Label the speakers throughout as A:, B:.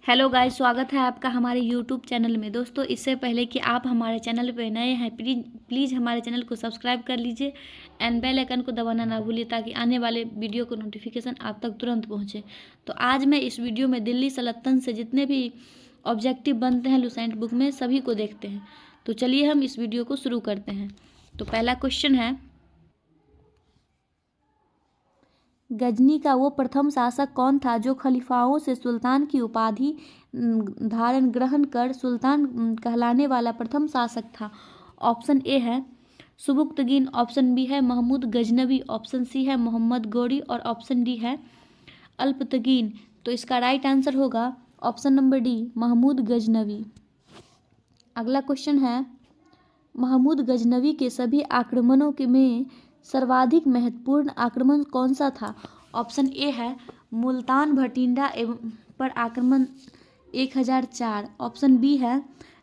A: Hello guys, स्वागत है आपका हमारे यूट्यूब चैनल में। दोस्तों, इससे पहले कि आप हमारे चैनल पे नए हैं, प्लीज़ हमारे चैनल को सब्सक्राइब कर लीजिए एंड बेल आइकन को दबाना ना भूलिए ताकि आने वाले वीडियो को नोटिफिकेशन आप तक तुरंत पहुंचे। तो आज मैं इस वीडियो में दिल्ली सल्तनत से जितने भी ऑब्जेक्टिव बनते हैं लुसेंट बुक में सभी को देखते हैं। तो चलिए हम इस वीडियो को शुरू करते हैं। तो पहला क्वेश्चन है, गजनी का वो प्रथम शासक कौन था जो खलीफाओं से सुल्तान की उपाधि धारण ग्रहण कर सुल्तान कहलाने वाला प्रथम शासक था? ऑप्शन ए है सुबुक्तगीन, ऑप्शन बी है महमूद गजनवी, ऑप्शन सी है मोहम्मद गौरी और ऑप्शन डी है अल्पतगीन। तो इसका राइट आंसर होगा option number D, Mahmud Ghaznavi. अगला क्वेश्चन है, महमूद गजनवी के सभी आक्रमणों के में सर्वाधिक महत्वपूर्ण आक्रमण कौन सा था? ऑप्शन ए है मुल्तान भटिंडा एवं पर आक्रमण 1004, ऑप्शन बी है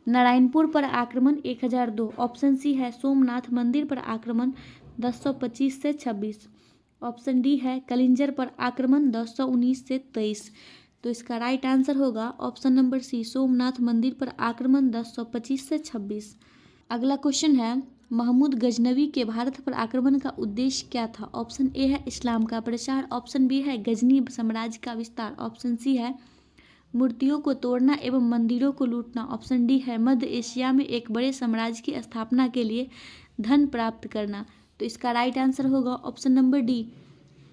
A: नारायणपुर पर आक्रमण 1002, ऑप्शन सी है सोमनाथ मंदिर पर आक्रमण 1025 से 26, ऑप्शन डी है कलिंजर पर आक्रमण 1019 से 23। तो इसका राइट आंसर होगा ऑप्शन नंबर सी, सोमनाथ मंदिर पर आक्रमण 1025 से 26। अगला क्वेश्चन है, महमूद गजनवी के भारत पर आक्रमण का उद्देश्य क्या था? ऑप्शन ए है इस्लाम का प्रचार, ऑप्शन बी है गजनी साम्राज्य का विस्तार, ऑप्शन सी है मूर्तियों को तोड़ना एवं मंदिरों को लूटना, ऑप्शन डी है मध्य एशिया में एक बड़े साम्राज्य की स्थापना के लिए धन प्राप्त करना। तो इसका राइट आंसर होगा ऑप्शन नंबर डी,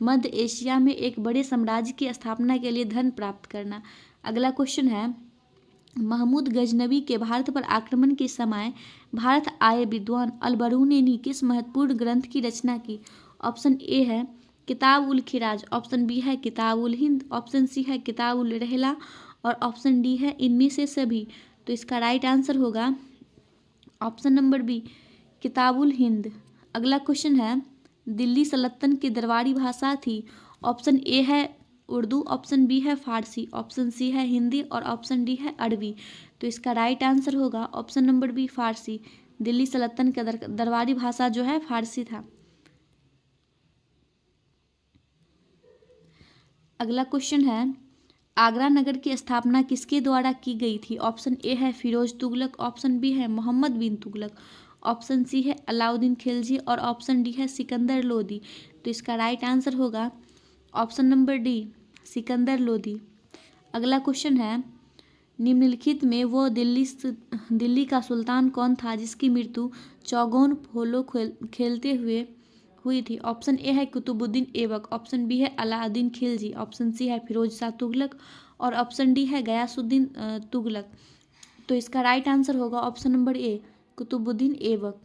A: मध्य एशिया में एक बड़े साम्राज्य की स्थापना के लिए धन प्राप्त करना। अगला क्वेश्चन है, महमूद गजनवी के भारत पर आक्रमण के समय भारत आए विद्वान अलबरूनी ने किस महत्वपूर्ण ग्रंथ की रचना की? ऑप्शन ए है किताब उल खिराज, ऑप्शन बी है किताब उल हिंद, ऑप्शन सी है किताब उल रहला और ऑप्शन डी है इनमें से सभी। तो इसका राइट आंसर होगा ऑप्शन नंबर बी, किताब उल हिंद। अगला क्वेश्चन है, दिल्ली सल्तनत की दरबारी भाषा थी? ऑप्शन ए है उर्दू, ऑप्शन बी है फारसी, ऑप्शन सी है हिंदी और ऑप्शन डी है अरबी। तो इसका राइट आंसर होगा ऑप्शन नंबर बी, फारसी। दिल्ली सल्तनत का दरबारी भाषा जो है फारसी था। अगला क्वेश्चन है, आगरा नगर की स्थापना किसके द्वारा की गई थी? ऑप्शन ए है फिरोज तुगलक, ऑप्शन बी है मोहम्मद बिन तुगलक, ऑप्शन सी है अलाउद्दीन खिलजी और ऑप्शन डी है सिकंदर लोदी। तो इसका राइट आंसर होगा option number D, Sikandar Lodi. अगला क्वेश्चन है, निम्नलिखित में वो दिल्ली का सुल्तान कौन था जिसकी मृत्यु चौगोन पोलो खेलते हुए हुई थी? ऑप्शन ए है कुतुबुद्दीन ऐबक, ऑप्शन बी है अलाउद्दीन खिलजी, ऑप्शन सी है फिरोज शाह तुगलक और ऑप्शन डी है गयासुद्दीन तुगलक। तो इसका राइट आंसर होगा option number A, Qutbuddin Aibak.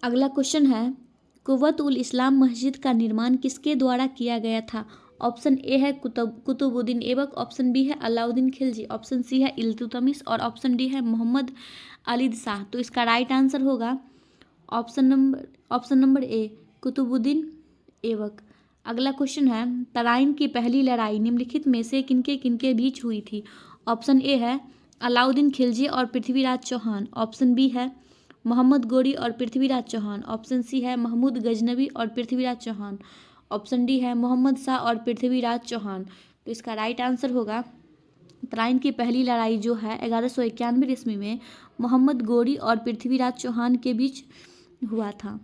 A: अगला क्वेश्चन है, कुव्वत उल इस्लाम मस्जिद का निर्माण किसके द्वारा किया गया था? ऑप्शन ए है कुतुबुद्दीन ऐबक, ऑप्शन बी है अलाउद्दीन खिलजी, ऑप्शन सी है इल्तुतमिश और ऑप्शन डी है मोहम्मद अली शाह। तो इसका राइट आंसर होगा option number A, Qutbuddin Aibak. अगला क्वेश्चन है, तराइन की पहली लड़ाई निम्नलिखित में से किनके किनके बीच हुई थी? ऑप्शन ए है अलाउद्दीन खिलजी और पृथ्वीराज चौहान, ऑप्शन बी है मोहम्मद गौरी और पृथ्वीराज चौहान, ऑप्शन सी है महमूद गजनवी और पृथ्वीराज चौहान, ऑप्शन डी है मोहम्मद शाह और पृथ्वीराज चौहान। तो इसका राइट आंसर होगा, तराइन की पहली लड़ाई जो है 1191 ईस्वी में मोहम्मद गौरी और पृथ्वीराज चौहान के बीच हुआ था।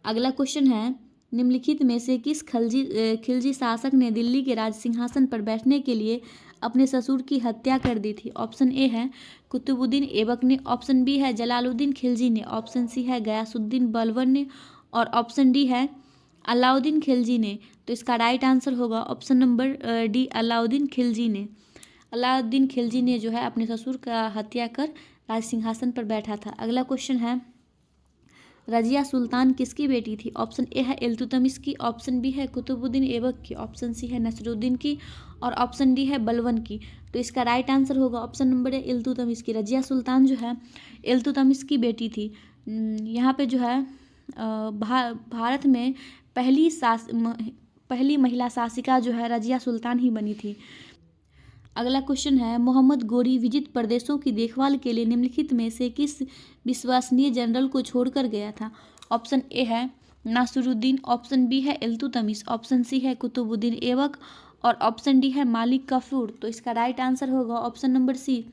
A: अगला क्वेश्चन है, निम्नलिखित में से किस खिलजी शासक ने दिल्ली के राज सिंहासन पर बैठने के लिए अपने ससुर की हत्या कर दी थी? ऑप्शन ए है कुतुबुद्दीन ऐबक ने, ऑप्शन बी है जलालुद्दीन खिलजी ने, ऑप्शन सी है गयासुद्दीन बलबन ने और ऑप्शन डी है अलाउद्दीन खिलजी ने। तो इसका राइट आंसर होगा option number D, Alauddin Khilji ने। अलाउद्दीन खिलजी ने जो है अपने ससुर का हत्या कर राज सिंहासन पर बैठा था। अगला क्वेश्चन है, रजिया सुल्तान किसकी बेटी थी? ऑप्शन ए है इल्तुतमिश की, ऑप्शन बी है कुतुबुद्दीन ऐबक की, ऑप्शन सी है नसरुद्दीन की और ऑप्शन डी है बलबन की। तो इसका राइट आंसर होगा ऑप्शन नंबर ए, इल्तुतमिश की। रजिया सुल्तान जो है इल्तुतमिश की बेटी थी। यहाँ पे जो है भारत में पहली महिला शासिका जो है रजिया सुल्तान ही बनी थी। अगला क्वेश्चन है, मोहम्मद गौरी विजित प्रदेशों की देखभाल के लिए निम्नलिखित में से किस विश्वसनीय जनरल को छोड़कर गया था? ऑप्शन ए है नासिरुद्दीन, ऑप्शन बी है इल्तुतमिश, ऑप्शन सी है कुतुबुद्दीन ऐबक और ऑप्शन डी है मालिक काफूर। तो इसका राइट आंसर होगा option number C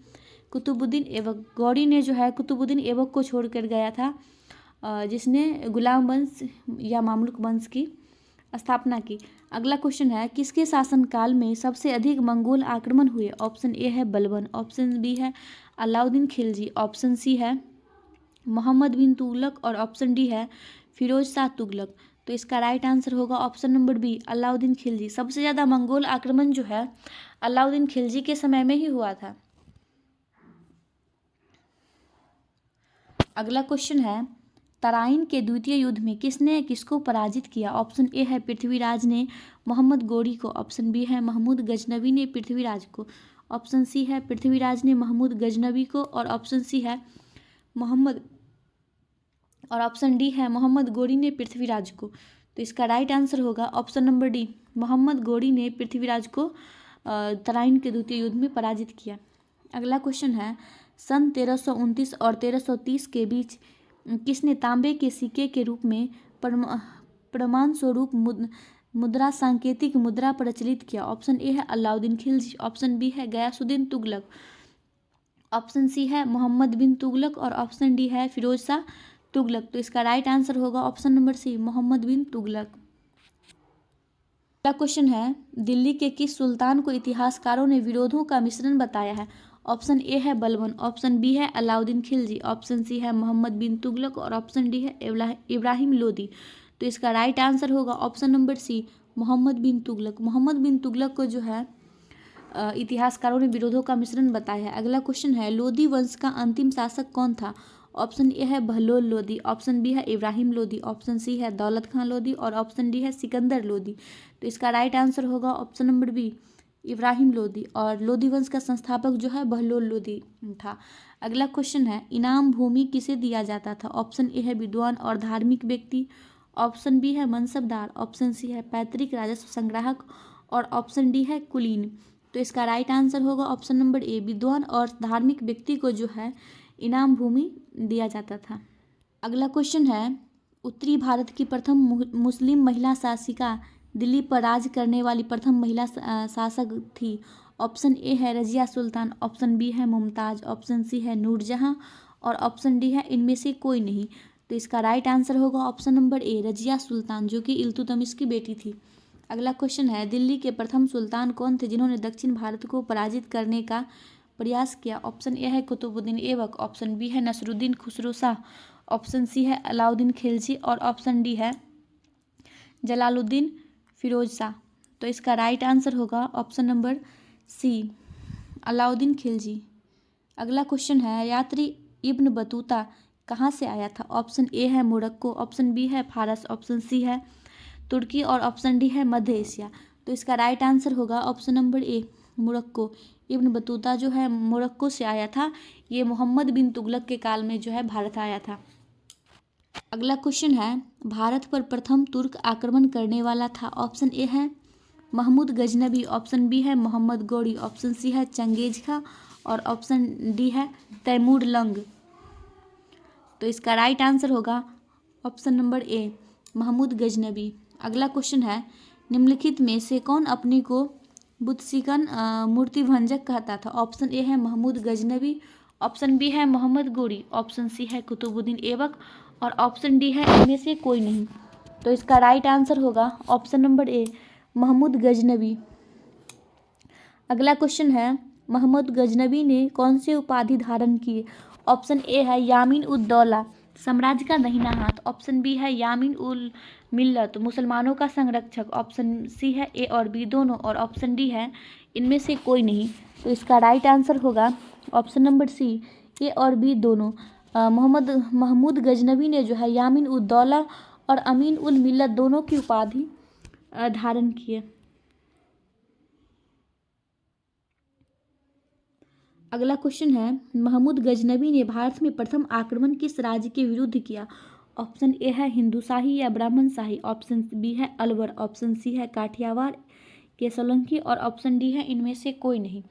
A: Qutbuddin Aibak. Ghori ने जो है कुतुबुद्दीन ऐबक को छोड़कर गया था, जिसने गुलाम वंश या मामलुक वंश की स्थापना की। अगला क्वेश्चन है, किसके शासनकाल में सबसे अधिक मंगोल आक्रमण हुए? ऑप्शन ए है बलबन, ऑप्शन बी है अलाउद्दीन खिलजी, ऑप्शन सी है मोहम्मद बिन तुगलक और ऑप्शन डी है फिरोज शाह तुगलक। तो इसका राइट आंसर होगा option number B Alauddin Khilji. सबसे ज़्यादा मंगोल आक्रमण जो है अलाउद्दीन खिलजी के समय में ही हुआ था। अगला क्वेश्चन है, तराइन के द्वितीय युद्ध में किसने किसको पराजित किया? ऑप्शन ए है पृथ्वीराज ने मोहम्मद गौरी को, ऑप्शन बी है महमूद गजनवी ने पृथ्वीराज को, ऑप्शन सी है पृथ्वीराज ने महमूद गजनवी को और ऑप्शन सी है मोहम्मद और ऑप्शन डी है मोहम्मद गौरी ने पृथ्वीराज को। तो इसका राइट आंसर होगा option number D Mohammad Ghori ने पृथ्वीराज को तराइन के द्वितीय युद्ध में पराजित किया। अगला क्वेश्चन है, सन 1329 और 1330 के बीच किसने तांबे के सिक्के के रूप में प्रमाण स्वरूप मुद्रा सांकेतिक मुद्रा प्रचलित किया? ऑप्शन ए है अलाउद्दीन खिलजी, ऑप्शन बी है गयासुद्दीन तुगलक, ऑप्शन सी है मोहम्मद बिन तुगलक और ऑप्शन डी है फिरोज शाह तुगलक। तो इसका राइट आंसर होगा ऑप्शन नंबर सी मोहम्मद बिन तुगलक। अगला क्वेश्चन है, दिल्ली के किस सुल्तान को इतिहासकारों ने विरोधों का मिश्रण बताया है? ऑप्शन ए है बलबन, ऑप्शन बी है अलाउद्दीन खिलजी, ऑप्शन सी है मोहम्मद बिन तुगलक और ऑप्शन डी है इब्राहिम लोदी। तो इसका राइट आंसर होगा ऑप्शन नंबर सी मोहम्मद बिन तुगलक। मोहम्मद बिन तुगलक को जो है इतिहासकारों ने विरोधों का मिश्रण बताया है। अगला क्वेश्चन है, लोदी वंश का अंतिम शासक कौन था? ऑप्शन ए है बहलोल लोदी, ऑप्शन बी है इब्राहिम लोदी, ऑप्शन सी है दौलत खान लोदी और ऑप्शन डी है सिकंदर लोदी। तो इसका राइट आंसर होगा option number B Ibrahim Lodi और लोदी वंश का संस्थापक जो है बहलोल लोदी था। अगला क्वेश्चन है, इनाम भूमि किसे दिया जाता था? ऑप्शन ए है विद्वान और धार्मिक व्यक्ति, ऑप्शन बी है मनसबदार, ऑप्शन सी है पैतृक राजस्व संग्राहक और ऑप्शन डी है कुलीन। तो इसका राइट आंसर होगा ऑप्शन नंबर ए विद्वान और धार्मिक व्यक्ति को जो है इनाम भूमि दिया जाता था। अगला क्वेश्चन है, उत्तरी भारत की प्रथम मुस्लिम महिला शासिका दिल्ली पर राज करने वाली प्रथम महिला शासक थी? ऑप्शन ए है रजिया सुल्तान, ऑप्शन बी है मुमताज, ऑप्शन सी है नूरजहां और ऑप्शन डी है इनमें से कोई नहीं। तो इसका राइट आंसर होगा ऑप्शन नंबर ए रजिया सुल्तान, जो कि इल्तुतमिश की बेटी थी। अगला क्वेश्चन है, दिल्ली के प्रथम सुल्तान कौन थे जिन्होंने दक्षिण भारत को पराजित करने का प्रयास किया? ऑप्शन ए है कुतुबुद्दीन ऐबक, ऑप्शन बी है नसरुद्दीन खुसरो शाह, ऑप्शन सी है अलाउद्दीन खिलजी और ऑप्शन डी है जलालुद्दीन फिरोज शाह। तो इसका राइट आंसर होगा option number C Alauddin Khilji. अगला क्वेश्चन है, यात्री इब्न बतूता कहाँ से आया था? ऑप्शन ए है मोरक्को, ऑप्शन बी है फारस, ऑप्शन सी है तुर्की और ऑप्शन डी है मध्य एशिया। तो इसका राइट आंसर होगा ऑप्शन नंबर ए मोरक्को। इब्न बतूता जो है मोरक्को से आया था। ये मोहम्मद बिन तुगलक के काल में जो है भारत आया था। अगला क्वेश्चन है, भारत पर प्रथम तुर्क आक्रमण करने वाला था? ऑप्शन ए है महमूद गजनबी, ऑप्शन बी है मोहम्मद गौरी, ऑप्शन सी है चंगेज खां और ऑप्शन डी है तैमूर लंग। तो इसका राइट आंसर होगा option number A Mahmud Ghaznavi. अगला क्वेश्चन है, निम्नलिखित में से कौन अपने को बुतसिकन मूर्तिभंजक कहता था? ऑप्शन ए है महमूद गजनबी, ऑप्शन बी है मोहम्मद गौरी, ऑप्शन सी है कुतुबुद्दीन ऐबक और ऑप्शन डी है इनमें से कोई नहीं। तो इसका राइट आंसर होगा option number A Mahmud Ghaznavi. अगला क्वेश्चन है, महमूद गजनबी ने कौन से उपाधि धारण किए? ऑप्शन ए है यामीन उद दौला साम्राज्य का दाहिना हाथ, ऑप्शन बी है यामीन उल मिल्लत मुसलमानों का संरक्षक, ऑप्शन सी है ए और बी दोनों और ऑप्शन डी है इनमें से कोई नहीं। तो इसका राइट आंसर होगा ऑप्शन नंबर सी ए और बी दोनों। महमूद गजनबी ने जो है यामीन उद दौला और अमीन उल मिल्लत दोनों की उपाधि धारण किए। अगला क्वेश्चन है, महमूद गजनबी ने भारत में प्रथम आक्रमण किस राज्य के विरुद्ध किया? ऑप्शन ए है हिंदूशाही या ब्राह्मण शाही, ऑप्शन बी है अलवर, ऑप्शन सी है काठियावाड़ के सोलंकी और ऑप्शन डी है इनमें से कोई नहीं।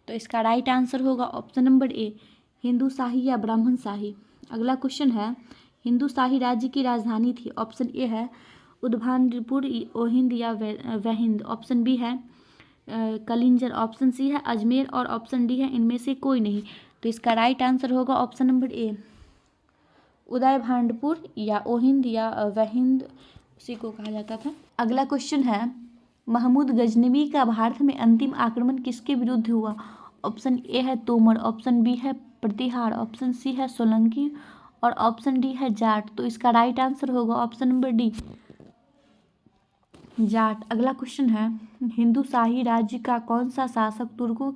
A: तो इसका राइट आंसर होगा ऑप्शन नंबर ए हिंदूशाही या ब्राह्मण शाही। अगला क्वेश्चन है, हिंदू शाही राज्य की राजधानी थी? ऑप्शन ए है उदभानपुर, ओहिंद या वहिंद। ऑप्शन बी है कलिंजर। ऑप्शन सी है अजमेर और ऑप्शन डी है इनमें से कोई नहीं। तो इसका राइट आंसर होगा ऑप्शन नंबर ए उदय भांडपुर या ओहिंद या वहिंद, उसी को कहा जाता था। अगला क्वेश्चन है महमूद गजनवी का भारत में अंतिम आक्रमण किसके विरुद्ध हुआ? ऑप्शन ए है तोमर, ऑप्शन बी है प्रतिहार, ऑप्शन सी है सोलंकी और ऑप्शन डी है जाट। तो इसका राइट आंसर होगा ऑप्शन नंबर डी जाट। अगला क्वेश्चन है हिंदू शाही राज्य का कौन सा शासक तुर्कों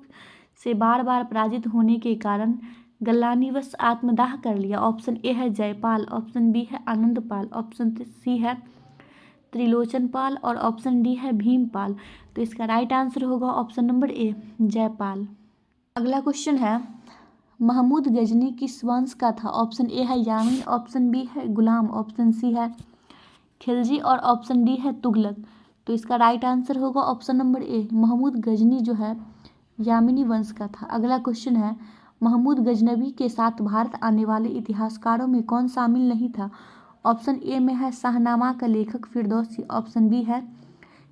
A: से बार बार पराजित होने के कारण गलवानिवश आत्मदाह कर लिया? ऑप्शन ए है जयपाल, ऑप्शन बी है आनंदपाल, ऑप्शन सी है त्रिलोचनपाल और ऑप्शन डी है भीमपाल। तो इसका राइट आंसर होगा ऑप्शन नंबर ए जयपाल। अगला क्वेश्चन है महमूद गजनी किस वंश का था? ऑप्शन ए है यामिन, ऑप्शन बी है गुलाम, ऑप्शन सी है खिलजी और ऑप्शन डी है तुगलक। तो इसका राइट आंसर होगा option number A Mahmud Ghazni जो है यामिनी वंश का था। अगला क्वेश्चन है महमूद गजनवी के साथ भारत आने वाले इतिहासकारों में कौन शामिल नहीं था? ऑप्शन ए में है शाहनामा का लेखक फिरदौसी, ऑप्शन बी है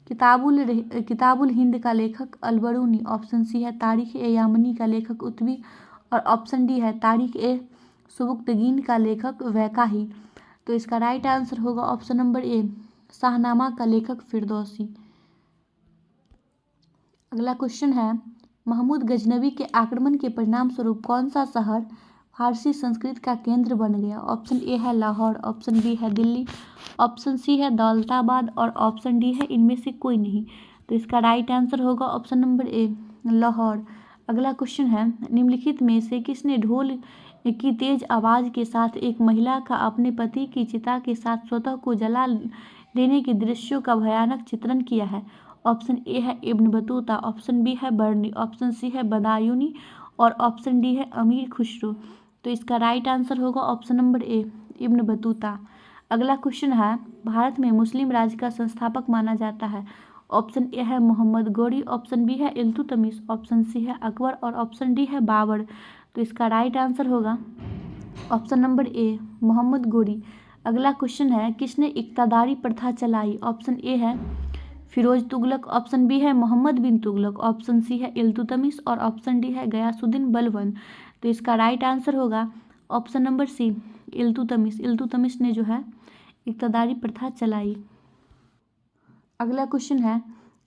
A: किताबुल हिंद का लेखक अलबरूनी, ऑप्शन सी है तारीख ए यामनी का लेखक उत्बी और ऑप्शन डी है तारीख ए सुबुक्तगीन का लेखक वैकाही। तो इसका राइट आंसर होगा ऑप्शन नंबर ए शाहनामा का लेखक फिरदौसी। अगला क्वेश्चन है महमूद गजनवी के आक्रमण के परिणाम स्वरूप कौन सा शहर फारसी संस्कृत का केंद्र बन गया? ऑप्शन ए है लाहौर, ऑप्शन बी है दिल्ली, ऑप्शन सी है दौलताबाद और ऑप्शन डी है इनमें से कोई नहीं। तो इसका राइट आंसर होगा ऑप्शन नंबर ए लाहौर। अगला क्वेश्चन है निम्नलिखित में से किसने ढोल की तेज आवाज़ के साथ एक महिला का अपने पति की चिता के साथ स्वतः को जला देने के दृश्यों का भयानक चित्रण किया है? ऑप्शन ए है इब्न बतूता, ऑप्शन बी है बर्नी, ऑप्शन सी है बदायूनी और ऑप्शन डी है अमीर खुसरो। तो इसका राइट आंसर होगा ऑप्शन नंबर ए इब्न बतूता। अगला क्वेश्चन है भारत में मुस्लिम राज्य का संस्थापक माना जाता है? ऑप्शन ए है मोहम्मद गौरी, ऑप्शन बी है इल्तुतमिश, ऑप्शन सी है अकबर और ऑप्शन डी है बाबर। तो इसका राइट आंसर होगा option number A Mohammad Ghori. अगला क्वेश्चन है किसने इक्तादारी प्रथा चलाई? ऑप्शन ए है फिरोज तुगलक, ऑप्शन बी है मोहम्मद बिन तुगलक, ऑप्शन सी है इल्तुतमिश और ऑप्शन डी है गयासुद्दीन बलबन। तो इसका राइट आंसर होगा option number C Iltutmish. Iltutmish ने जो है इक्तादारी प्रथा चलाई। अगला क्वेश्चन है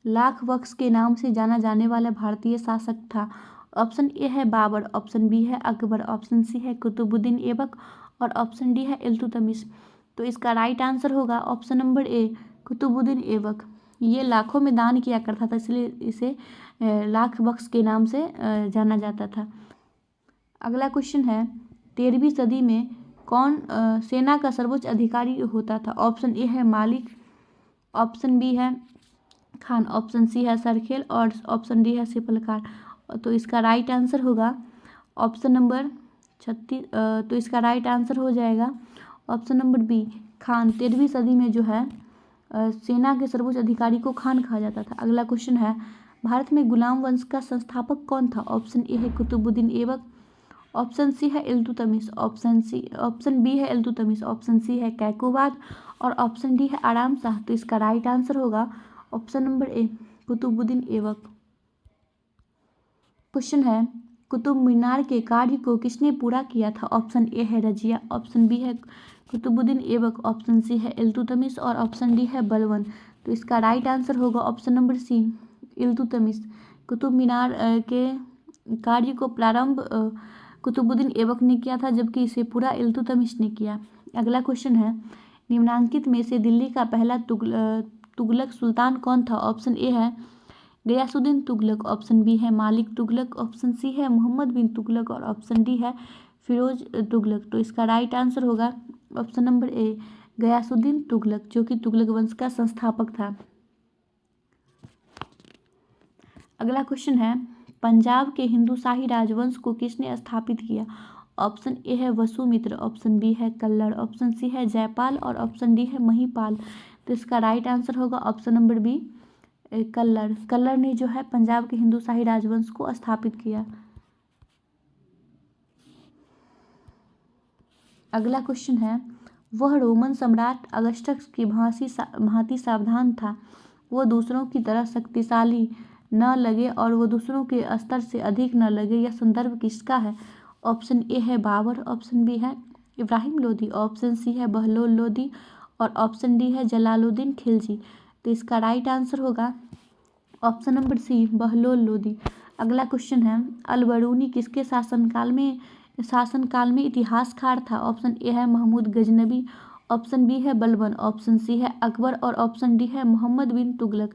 A: लाख बख्श के नाम से जाना जाने वाला भारतीय शासक था? ऑप्शन ए है बाबर, ऑप्शन बी है अकबर, ऑप्शन सी है कुतुबुद्दीन ऐबक और ऑप्शन डी है इल्तुतमिश। तो इसका राइट आंसर होगा option number A Qutbuddin Aibak. ये लाखों में दान किया करता था इसलिए इसे लाख बख्श के नाम से जाना जाता था। अगला क्वेश्चन है 13वीं सदी में कौन सेना का सर्वोच्च अधिकारी होता था? ऑप्शन ए है मालिक, ऑप्शन बी है खान, ऑप्शन सी है सरखेल और ऑप्शन डी है सिपलकार। तो इसका राइट आंसर होगा ऑप्शन नंबर 36। तो इसका राइट आंसर हो जाएगा ऑप्शन नंबर बी खान। 13वीं सदी में जो है सेना के सर्वोच्च अधिकारी को खान कहा जाता था। अगला क्वेश्चन है भारत में गुलाम वंश का संस्थापक कौन था? ऑप्शन ए है कुतुबुद्दीन ऐबक, ऑप्शन सी है इल्तुतमिश, ऑप्शन बी है इल्तुतमिश, ऑप्शन सी है कैकोबाद और ऑप्शन डी है आराम शाह। तो इसका राइट आंसर होगा option number A Qutbuddin Aibak. Question है कुतुब मीनार के कार्य को किसने पूरा किया था? ऑप्शन ए है रजिया, ऑप्शन बी है कुतुबुद्दीन ऐबक, ऑप्शन सी है इल्तुतमिश और ऑप्शन डी है बलबन। तो इसका राइट आंसर होगा option number C Iltutmish. Qutub Minar के कार्य को प्रारंभ कुतुबुद्दीन ऐबक ने किया था जबकि इसे पूरा इल्तुतमिश ने किया। अगला क्वेश्चन है निम्नांकित में से दिल्ली का पहला तुगलक सुल्तान कौन था? ऑप्शन ए है गयासुद्दीन तुगलक, ऑप्शन बी है मालिक तुगलक, ऑप्शन सी है मोहम्मद बिन तुगलक और ऑप्शन डी है फिरोज तुगलक। तो इसका राइट आंसर होगा option number A Ghiyasuddin Tughlaq जो कि तुगलक वंश का संस्थापक था। अगला क्वेश्चन है पंजाब के हिंदू शाही राजवंश को किसने स्थापित किया? ऑप्शन ए है वसुमित्र, ऑप्शन बी है कल्लर, ऑप्शन सी है जयपाल और ऑप्शन डी है महिपाल। तो इसका राइट आंसर होगा ऑप्शन नंबर बी कल्लर। कल्लर ने जो है पंजाब के हिंदू शाही राजवंश को स्थापित किया। अगला क्वेश्चन है वह रोमन सम्राट अगस्टस की भांति सावधान था। वो दूसरों की तरह शक्तिशाली न लगे और वो दूसरों के स्तर से अधिक न लगे। यह संदर्भ किसका है? ऑप्शन ए है बाबर, ऑप्शन बी है इब्राहिम लोदी, ऑप्शन सी है बहलोल लोदी और ऑप्शन डी है जलालुद्दीन खिलजी। तो इसका राइट आंसर होगा option number C Bahlol Lodi. अगला क्वेश्चन है, अल बरूनी किसके शासनकाल में इतिहासकार था? ऑप्शन ए है महमूद गजनबी, ऑप्शन बी है बलबन, ऑप्शन सी है अकबर और ऑप्शन डी है मोहम्मद बिन तुगलक।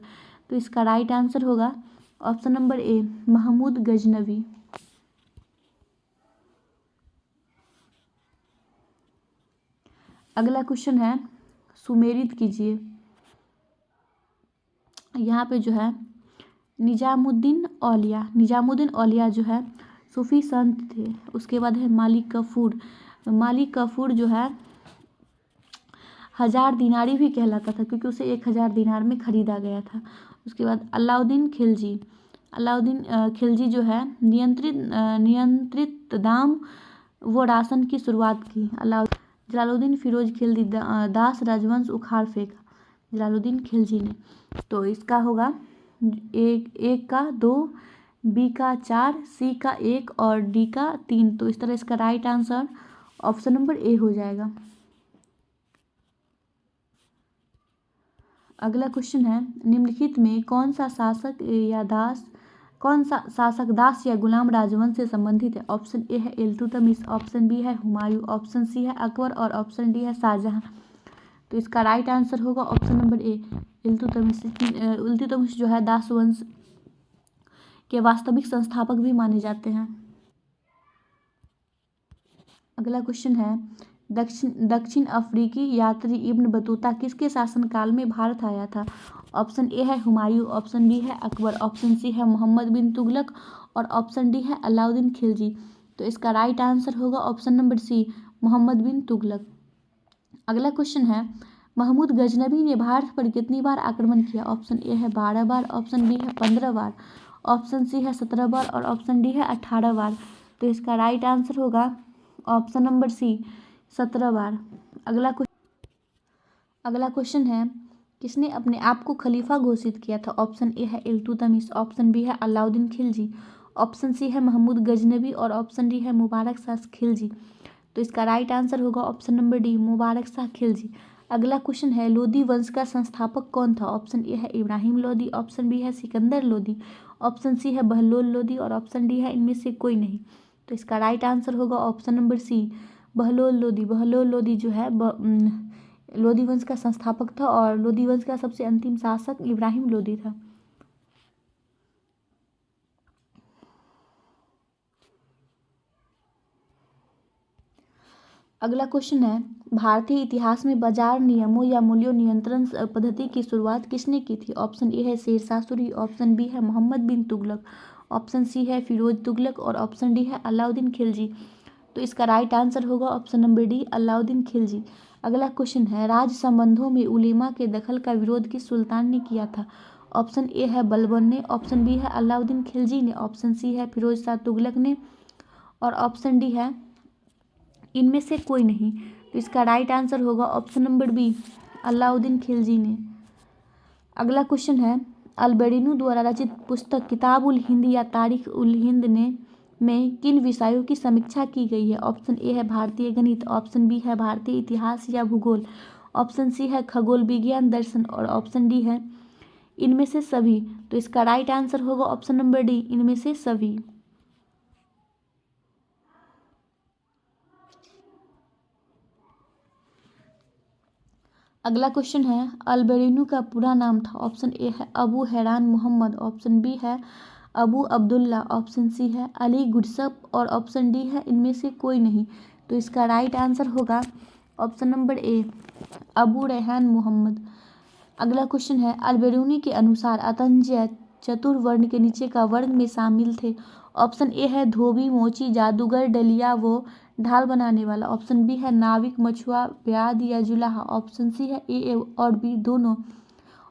A: तो इसका राइट आंसर होगा option number A Mahmud Ghaznavi. अगला क्वेश्चन है, सुमेरित कीजिए। यहाँ पे जो है निजामुद्दीन औलिया जो है सूफी संत थे। उसके बाद है मालिक कफूर जो है 1000 दिनारी भी कहलाता था क्योंकि उसे 1000 दिनार में खरीदा गया था। उसके बाद अलाउद्दीन खिलजी जो है नियंत्रित दाम वो राशन की शुरुआत की। जलालुद्दीन फिरोज खिलजी दास राजवंश उखाड़ फेंका जलालुद्दीन खिलजी ने। तो इसका होगा एक का 2, बी का 4, सी का 1 और डी का 3। तो इस तरह इसका राइट आंसर ऑप्शन नंबर ए हो जाएगा। अगला क्वेश्चन है, निम्नलिखित में कौन सा शासक दास या गुलाम राजवंश से संबंधित है? ऑप्शन ए है इल्तुतमिश, ऑप्शन बी है हुमायूं, ऑप्शन सी है अकबर और ऑप्शन डी है शाहजहां। तो इसका राइट आंसर होगा ऑप्शन नंबर ए इल्तुतमिश जो है दास वंश के वास्तविक संस्थापक भी माने जाते हैं। अगला क्वेश्चन है, दक्षिण अफ्रीकी यात्री इब्न बतूता किसके शासनकाल में भारत आया था? ऑप्शन ए है हुमायूं, ऑप्शन बी है अकबर, ऑप्शन सी है मोहम्मद बिन तुगलक और ऑप्शन डी है अलाउद्दीन खिलजी। तो इसका राइट आंसर होगा ऑप्शन नंबर सी मोहम्मद बिन तुगलक। अगला क्वेश्चन है, महमूद गजनबी ने भारत पर कितनी बार आक्रमण किया? ऑप्शन ए है 12 बार, ऑप्शन बी है 15 बार, ऑप्शन सी है 17 बार और ऑप्शन डी है 18 बार। तो इसका राइट आंसर होगा ऑप्शन नंबर सी 17 बार। अगला क्वेश्चन है, किसने अपने आप को खलीफा घोषित किया था? ऑप्शन ए है इल्तुतमिश, ऑप्शन बी है अलाउद्दीन खिलजी, ऑप्शन सी है महमूद गजनबी और ऑप्शन डी है मुबारक शाह खिलजी। तो इसका राइट आंसर होगा option number D Mubarak Shah Khilji. अगला क्वेश्चन है, लोदी वंश का संस्थापक कौन था? ऑप्शन ए है इब्राहिम लोदी, ऑप्शन बी है सिकंदर लोदी, ऑप्शन सी है बहलोल लोदी और ऑप्शन डी है इनमें से कोई नहीं। तो इसका राइट आंसर होगा option number C Bahlol Lodi जो है लोदी वंश का संस्थापक था और लोदी वंश का सबसे अंतिम शासक इब्राहिम लोदी था। अगला क्वेश्चन है, भारतीय इतिहास में बाजार नियमों या मूल्य नियंत्रण पद्धति की शुरुआत किसने की थी? ऑप्शन ए है शेरशाह सूरी, ऑप्शन बी है मोहम्मद बिन तुगलक, ऑप्शन सी है फिरोज तुगलक और ऑप्शन डी है अलाउद्दीन खिलजी। तो इसका राइट आंसर होगा option number D Alauddin Khilji. अगला क्वेश्चन है, राज्य संबंधों में उलेमा के दखल का विरोध किस सुल्तान ने किया था? ऑप्शन ए है बलबन ने, ऑप्शन बी है अलाउद्दीन खिलजी ने, ऑप्शन सी है फिरोज शाह तुगलक ने और ऑप्शन डी है इनमें से कोई नहीं। तो इसका राइट आंसर होगा option number B Alauddin Khilji ने। अगला क्वेश्चन है, अल-बेरूनी द्वारा रचित पुस्तक किताब उल हिंद या तारीख उल हिंद में किन विषयों की समीक्षा की गई है? ऑप्शन ए है भारतीय गणित, ऑप्शन बी है भारतीय इतिहास या भूगोल, ऑप्शन सी है खगोल विज्ञान दर्शन और ऑप्शन डी है इनमें से सभी। तो इसका राइट आंसर होगा ऑप्शन नंबर डी इनमें से सभी। अगला क्वेश्चन है, अल-बेरूनी का पूरा नाम था? ऑप्शन ए है अबू हैरान मोहम्मद, ऑप्शन बी है अबू अब्दुल्ला, ऑप्शन सी है अली गुरसप और ऑप्शन डी है इनमें से कोई नहीं। तो इसका राइट आंसर होगा option number A Abu Rehan Mohammad. अगला क्वेश्चन है, अल-बेरूनी के अनुसार अतंजय चतुर्वर्ण के नीचे का वर्ण में शामिल थे? ऑप्शन ए है धोबी, मोची, जादूगर, डलिया वो ढाल बनाने वाला, ऑप्शन बी है नाविक, मछुआ, व्याध या जुलाहा, ऑप्शन सी है ए और बी दोनों,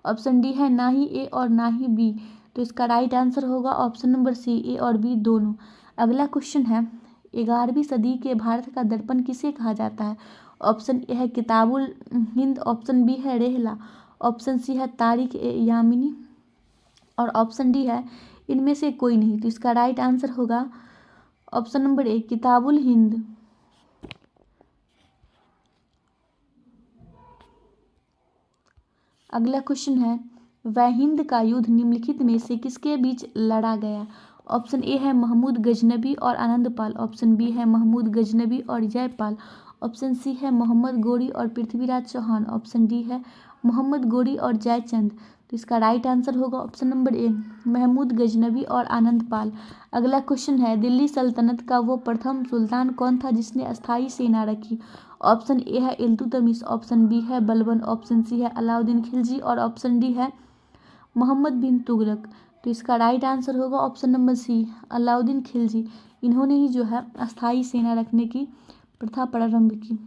A: ऑप्शन डी है ना ही ए और ना ही बी। तो इसका राइट आंसर होगा ऑप्शन नंबर सी ए और बी दोनों। अगला क्वेश्चन है, 11वीं सदी के भारत का दर्पण किसे कहा जाता है? ऑप्शन ए है किताबुल हिंद, ऑप्शन बी है रेहला, ऑप्शन सी है तारिक ए यामिनी और ऑप्शन डी है इनमें से कोई नहीं। तो इसका राइट आंसर होगा ऑप्शन नंबर ए किताबुल हिंद। अगला क्वेश्चन है वह हिंद का युद्ध निम्नलिखित में से किसके बीच लड़ा गया। ऑप्शन ए है महमूद गजनबी और आनंदपाल, ऑप्शन बी है महमूद गजनबी और जयपाल, ऑप्शन सी है मोहम्मद गोरी और पृथ्वीराज चौहान, ऑप्शन डी है मोहम्मद गोरी और जयचंद। तो इसका राइट आंसर होगा option number A Mahmud Ghaznavi और आनंदपाल। अगला क्वेश्चन है दिल्ली सल्तनत का वो प्रथम सुल्तान कौन था जिसने अस्थायी सेना रखी। ऑप्शन ए है इल्तुतमिश, ऑप्शन बी है बलबन, ऑप्शन सी है अलाउद्दीन खिलजी और ऑप्शन डी है मोहम्मद बिन तुगलक। तो इसका राइट आंसर होगा option number C Alauddin Khilji. इन्होंने ही जो है अस्थायी सेना रखने की प्रथा प्रारंभ की।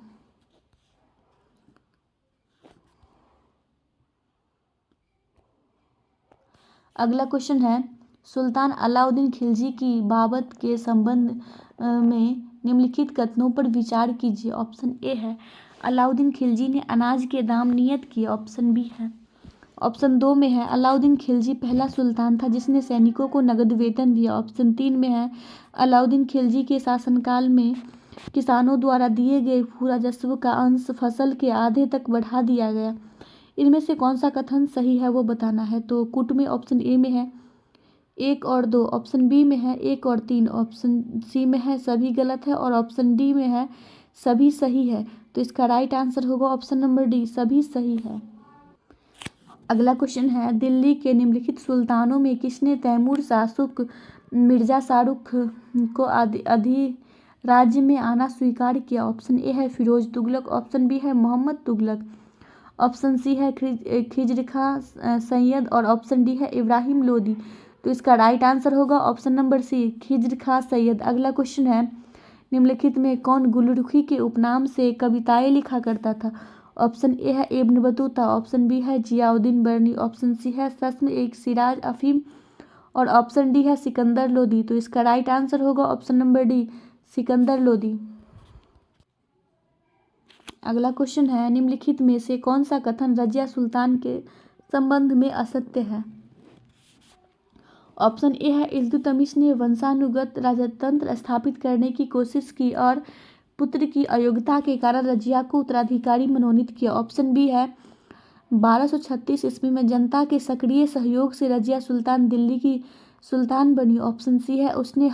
A: अगला क्वेश्चन है सुल्तान अलाउद्दीन खिलजी की बाबत के संबंध में निम्नलिखित कथनों पर विचार कीजिए। ऑप्शन ए है अलाउद्दीन खिलजी ने अनाज के दाम नियत किए, ऑप्शन बी है। ऑप्शन 2 में है अलाउद्दीन खिलजी पहला सुल्तान था जिसने सैनिकों को नगद वेतन दिया, ऑप्शन 3 में है अलाउद्दीन खिलजी के शासनकाल में किसानों द्वारा दिए गए भू राजस्व का अंश फसल के आधे तक बढ़ा दिया गया। इनमें से कौन सा कथन सही है वो बताना है। तो कुट में ऑप्शन ए में है 1 और 2, ऑप्शन बी में है 1 और 3, ऑप्शन सी में है सभी गलत है और ऑप्शन डी में है सभी सही है। तो इसका राइट आंसर होगा ऑप्शन नंबर डी सभी सही है। अगला क्वेश्चन है दिल्ली के निम्नलिखित सुल्तानों में किसने तैमूर शासक मिर्जा शाहरुख को अधिराज्य में आना स्वीकार किया। ऑप्शन ए है फिरोज तुगलक, ऑप्शन बी है मोहम्मद तुगलक, ऑप्शन सी है खिज्र खां सैयद और ऑप्शन डी है इब्राहिम लोदी। तो इसका राइट आंसर होगा ऑप्शन नंबर सी खिज्र खां सैयद। अगला क्वेश्चन है निम्नलिखित में कौन गुलरुखी के उपनाम से कविताएं लिखा करता था। ऑप्शन ए है इब्न बतूता, ऑप्शन बी है जियाउद्दीन बर्नी, ऑप्शन सी है सस्म एक सिराज अफीम और ऑप्शन डी है सिकंदर लोदी। तो इसका राइट आंसर होगा option number D Sikandar Lodi. अगला क्वेश्चन है निम्नलिखित में से कौन सा कथन रजिया सुल्तान के संबंध में असत्य है। ऑप्शन ए है इल्तुतमिश ने वंशानुगत राजतंत्र स्थापित करने की कोशिश की और पुत्र की अयोग्यता के कारण रजिया को उत्तराधिकारी मनोनीत किया। ऑप्शन बी है 1236 ईस्वी में जनता के सक्रिय सहयोग से रजिया सुल्तान दिल्ली की सुल्तान बनी। ऑप्शन सी है उसने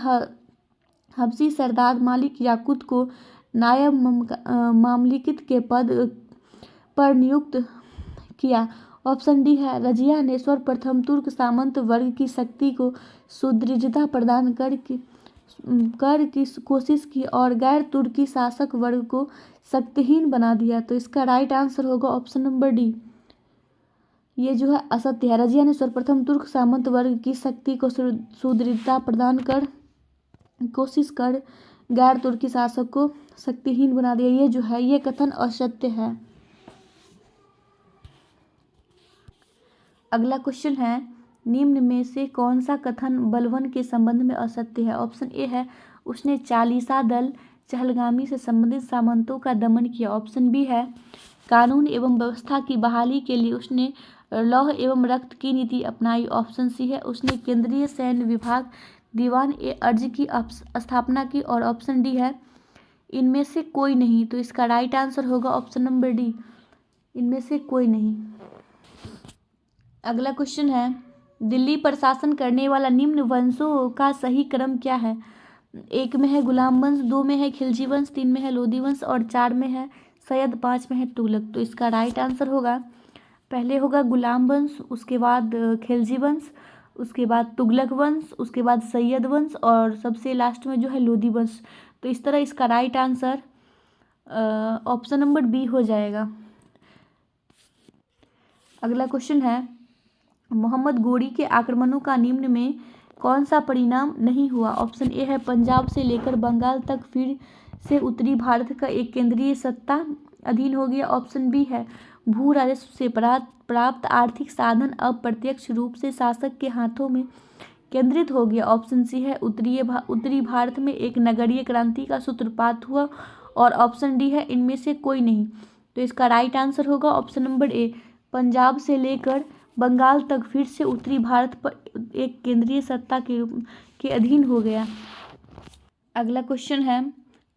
A: हबशी सरदार मालिक याकूत को नायब मामलिकत के पद पर नियुक्त किया। ऑप्शन डी है रजिया ने सर्वप्रथम तुर्क सामंत वर्ग की शक्ति को सुदृढ़ता प्रदान कर की कोशिश की और गैर तुर्की शासक वर्ग को शक्तिहीन बना दिया। तो इसका राइट आंसर होगा ऑप्शन नंबर डी ये जो है असत्य है। रजिया ने सर्वप्रथम तुर्क सामंत वर्ग की शक्ति को सुदृढ़ता प्रदान कर कोशिश कर गैर तुर्की शासक को शक्तिहीन बना दिया। ये जो है ये कथन असत्य है। अगला क्वेश्चन है निम्न में से कौन सा कथन बलबन के संबंध में असत्य है। ऑप्शन ए है उसने चालीसा दल चहलगामी से संबंधित सामंतों का दमन किया। ऑप्शन बी है कानून एवं व्यवस्था की बहाली के लिए उसने लौह एवं रक्त की नीति अपनाई। ऑप्शन सी है उसने केंद्रीय सैन्य विभाग दीवान ए अर्ज की स्थापना की और ऑप्शन डी है इनमें से कोई नहीं। तो इसका राइट आंसर होगा ऑप्शन नंबर डी इनमें से कोई नहीं। अगला क्वेश्चन है दिल्ली पर शासन करने वाला निम्न वंशों का सही क्रम क्या है। 1 में है गुलाम वंश, 2 में है खिलजी वंश, 3 में है लोदी वंश और 4 में है सैयद, 5 में है तुगलक। तो इसका राइट आंसर होगा पहले होगा गुलाम वंश, उसके बाद खिलजी वंश, उसके बाद तुगलक वंश, उसके बाद सैयद वंश और सबसे लास्ट में जो है लोदी वंश। तो इस तरह इसका right answer option number B हो जाएगा। अगला क्वेश्चन है मोहम्मद गोरी के आक्रमणों का निम्न में कौन सा परिणाम नहीं हुआ। ऑप्शन ए है पंजाब से लेकर बंगाल तक फिर से उत्तरी भारत का एक केंद्रीय सत्ता अधीन हो गया। ऑप्शन बी है भू राजस्व से प्राप्त आर्थिक साधन अप्रत्यक्ष रूप से शासक के हाथों में केंद्रित हो गया। ऑप्शन सी है उत्तरी भारत में एक नगरीय क्रांति का सूत्रपात हुआ और ऑप्शन डी है इनमें से कोई नहीं। तो इसका राइट आंसर होगा ऑप्शन नंबर ए, पंजाब से लेकर बंगाल तक फिर से उत्तरी भारत पर एक केंद्रीय सत्ता के अधीन हो गया। अगला क्वेश्चन है,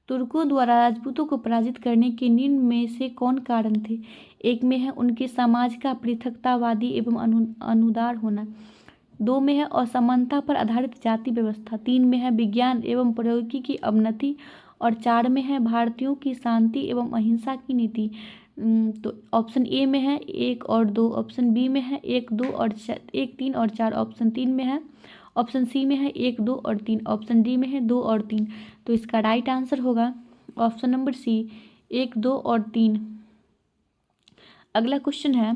A: तुर्कों द्वारा राजपूतों को पराजित करने के निम्न में से कौन कारण थे? एक में है उनके समाज का पृथकतावादी एवं अनुदार होना, दो में है असमानता पर आधारित जाति व्यवस्था, तीन में है विज्ञान एवं प्रौद्योगिकी की अवनति, और चार में है भारतीयों की शांति एवं अहिंसा की नीति। तो ऑप्शन ए में है 1 और 2, ऑप्शन बी में है 1, 2 और 1, 3 और 4, ऑप्शन तीन में है, ऑप्शन सी में है 1, 2 और 3, ऑप्शन डी में है 2 और 3। तो इसका राइट आंसर होगा ऑप्शन नंबर सी, 1, 2 और 3। अगला क्वेश्चन है,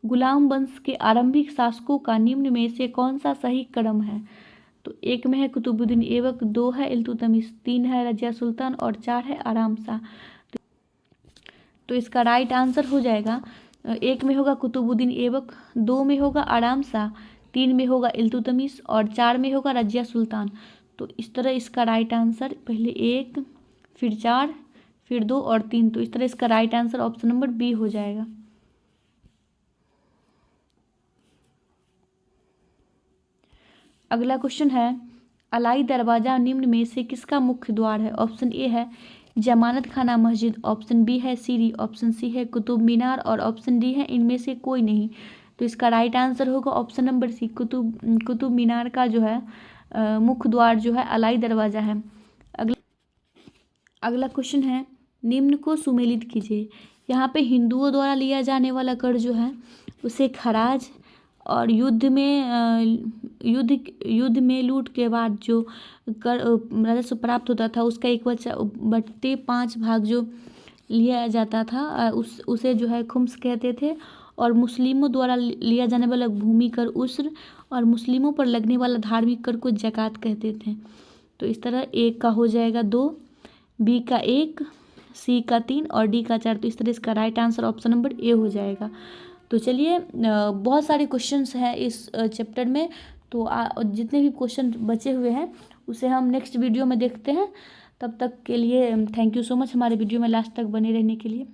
A: गुलाम वंश के आरंभिक शासकों का निम्न में से कौन सा सही क्रम है? तो एक में है कुतुबुद्दीन ऐबक, 2 है इल्तुतमिश, 3 है रजिया सुल्तान और 4 है आराम शाह। तो इसका राइट आंसर हो जाएगा, 1 में होगा कुतुबुद्दीन ऐबक, 2 में होगा आराम शाह, 3 में होगा इल्तुतमिश और 4 में होगा रजिया सुल्तान। तो इस तरह इसका राइट आंसर पहले 1 फिर 4 फिर 2 और 3। तो इस तरह इसका right answer option number B हो जाएगा। अगला क्वेश्चन है, अलाई दरवाज़ा निम्न में से किसका मुख्य द्वार है? ऑप्शन ए है जमानत खाना मस्जिद, ऑप्शन बी है सीरी, ऑप्शन सी है कुतुब मीनार और ऑप्शन डी है इनमें से कोई नहीं। तो इसका राइट आंसर होगा ऑप्शन नंबर सी, कुतुब मीनार का जो है मुख्य द्वार जो है अलाई दरवाज़ा है। अगला क्वेश्चन है, निम्न को सुमेलित कीजिए। यहाँ पे हिंदुओं द्वारा लिया जाने वाला कर जो है उसे खराज, और युद्ध में लूट के बाद जो कर राजस्व प्राप्त होता था उसका 1/5 भाग जो लिया जाता था उसे जो है खुम्स कहते थे, और मुस्लिमों द्वारा लिया जाने वाला भूमि कर उस्र, और मुस्लिमों पर लगने वाला धार्मिक कर को ज़कात कहते थे। तो इस तरह ए का हो जाएगा 2, बी का 1, सी का 3 और डी का 4। तो इस तरह इसका राइट आंसर ऑप्शन नंबर ए हो जाएगा। तो चलिए, बहुत सारे क्वेश्चंस हैं इस चैप्टर में, तो जितने भी क्वेश्चन बचे हुए हैं उसे हम नेक्स्ट वीडियो में देखते हैं। तब तक के लिए थैंक यू सो मच हमारे वीडियो में लास्ट तक बने रहने के लिए।